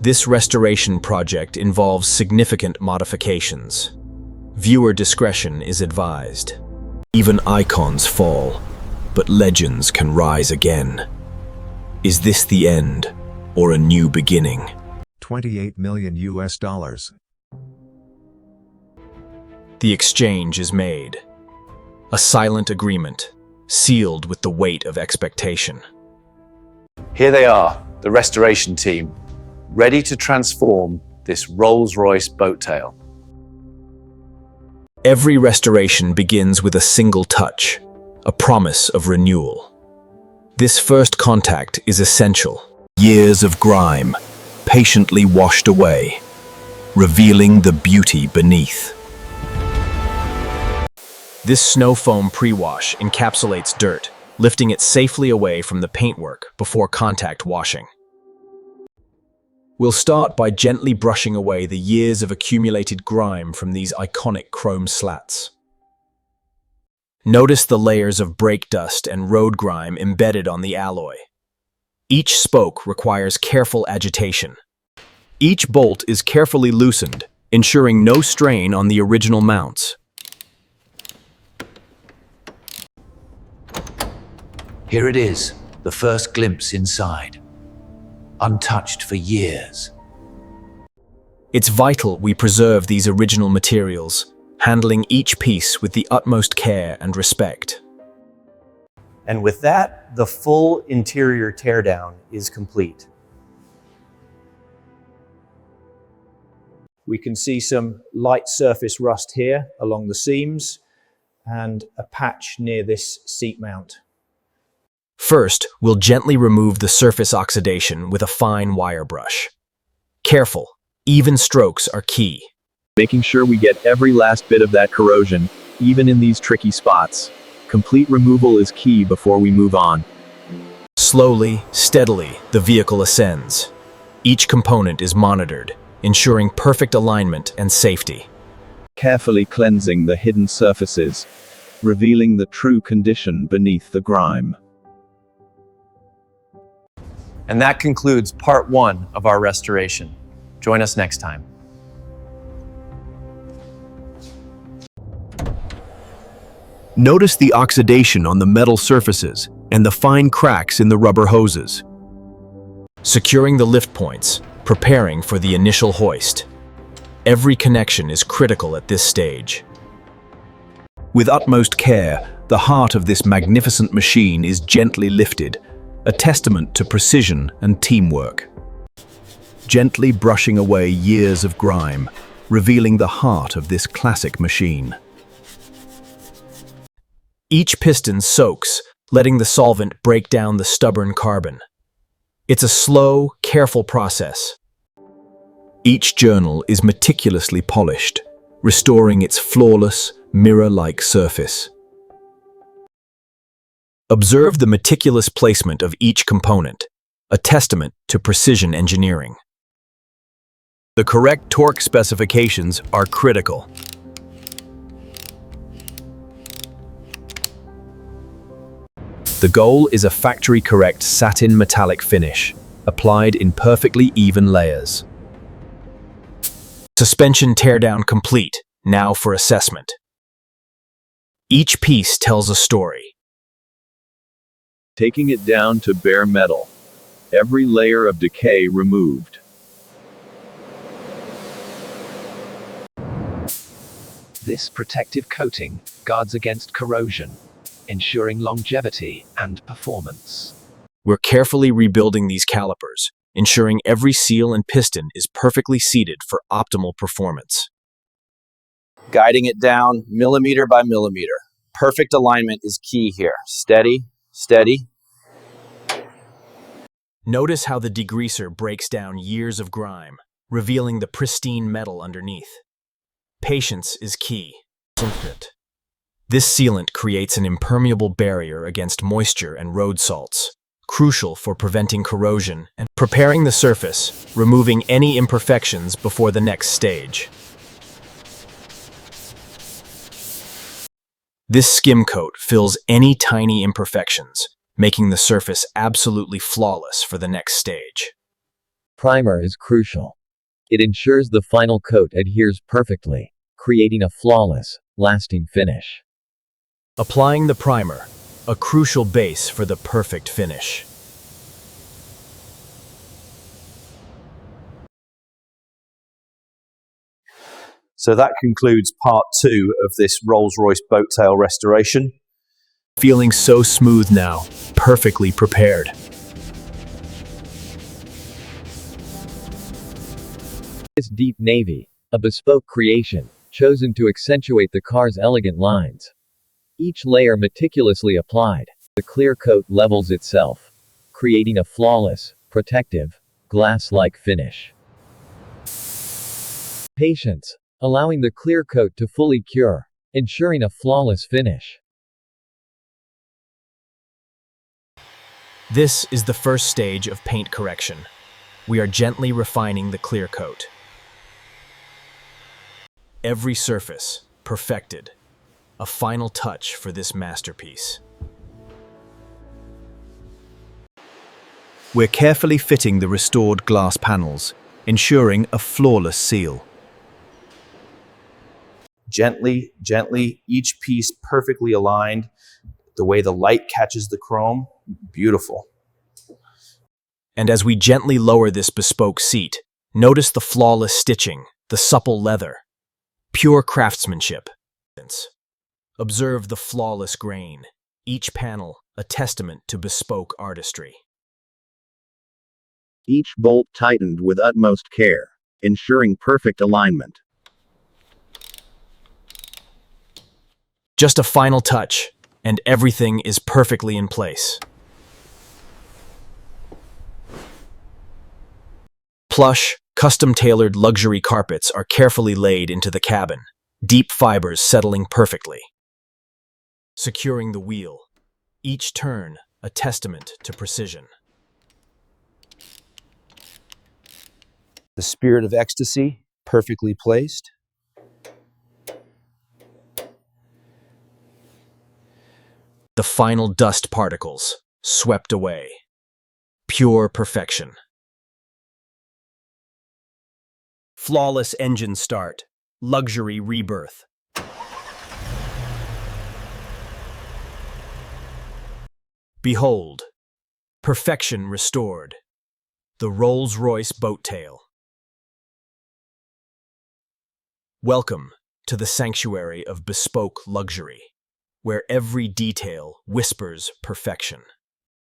This restoration project involves significant modifications. Viewer discretion is advised. Even icons fall, but legends can rise again. Is this the end, or a new beginning? 28 million US dollars. The exchange is made. A silent agreement, sealed with the weight of expectation. Here they are, the restoration team, ready to transform this Rolls-Royce Boat Tail. Every restoration begins with a single touch, a promise of renewal. This first contact is essential. Years of grime, patiently washed away, revealing the beauty beneath. This snow foam pre-wash encapsulates dirt, lifting it safely away from the paintwork before contact washing. We'll start by gently brushing away the years of accumulated grime from these iconic chrome slats. Notice the layers of brake dust and road grime embedded on the alloy. Each spoke requires careful agitation. Each bolt is carefully loosened, ensuring no strain on the original mounts. Here it is, the first glimpse inside. Untouched for years. It's vital we preserve these original materials, handling each piece with the utmost care and respect. And with that, the full interior teardown is complete. We can see some light surface rust here along the seams and a patch near this seat mount. First, we'll gently remove the surface oxidation with a fine wire brush. Careful, even strokes are key. Making sure we get every last bit of that corrosion, even in these tricky spots. Complete removal is key before we move on. Slowly, steadily, the vehicle ascends. Each component is monitored, ensuring perfect alignment and safety. Carefully cleansing the hidden surfaces, revealing the true condition beneath the grime. And that concludes part 1 of our restoration. Join us next time. Notice the oxidation on the metal surfaces and the fine cracks in the rubber hoses. Securing the lift points, preparing for the initial hoist. Every connection is critical at this stage. With utmost care, the heart of this magnificent machine is gently lifted, a testament to precision and teamwork. Gently brushing away years of grime, revealing the heart of this classic machine. Each piston soaks, letting the solvent break down the stubborn carbon. It's a slow, careful process. Each journal is meticulously polished, restoring its flawless, mirror-like surface. Observe the meticulous placement of each component, a testament to precision engineering. The correct torque specifications are critical. The goal is a factory-correct satin metallic finish, applied in perfectly even layers. Suspension teardown complete, now for assessment. Each piece tells a story. Taking it down to bare metal. Every layer of decay removed. This protective coating guards against corrosion, ensuring longevity and performance. We're carefully rebuilding these calipers, ensuring every seal and piston is perfectly seated for optimal performance. Guiding it down millimeter by millimeter. Perfect alignment is key here. Steady, steady. Notice how the degreaser breaks down years of grime, revealing the pristine metal underneath. Patience is key. This sealant creates an impermeable barrier against moisture and road salts, crucial for preventing corrosion and preparing the surface, removing any imperfections before the next stage. This skim coat fills any tiny imperfections, making the surface absolutely flawless for the next stage. Primer is crucial. It ensures the final coat adheres perfectly, creating a flawless, lasting finish. Applying the primer, a crucial base for the perfect finish. So that concludes part 2 of this Rolls-Royce Boat Tail restoration. Feeling so smooth now, perfectly prepared. This deep navy, a bespoke creation, chosen to accentuate the car's elegant lines. Each layer meticulously applied, the clear coat levels itself, creating a flawless, protective, glass-like finish. Patience, allowing the clear coat to fully cure, ensuring a flawless finish. This is the first stage of paint correction. We are gently refining the clear coat. Every surface, perfected. A final touch for this masterpiece. We're carefully fitting the restored glass panels, ensuring a flawless seal. Gently, gently, each piece perfectly aligned. The way the light catches the chrome, beautiful. And as we gently lower this bespoke seat, notice the flawless stitching, the supple leather. Pure craftsmanship. Observe the flawless grain, each panel a testament to bespoke artistry. Each bolt tightened with utmost care, ensuring perfect alignment. Just a final touch, and everything is perfectly in place. Plush, custom-tailored luxury carpets are carefully laid into the cabin, deep fibers settling perfectly. Securing the wheel, each turn a testament to precision. The spirit of ecstasy, perfectly placed. The final dust particles, swept away. Pure perfection. Flawless engine start, luxury rebirth. Behold, perfection restored. The Rolls-Royce Boat Tail. Welcome to the sanctuary of bespoke luxury, where every detail whispers perfection.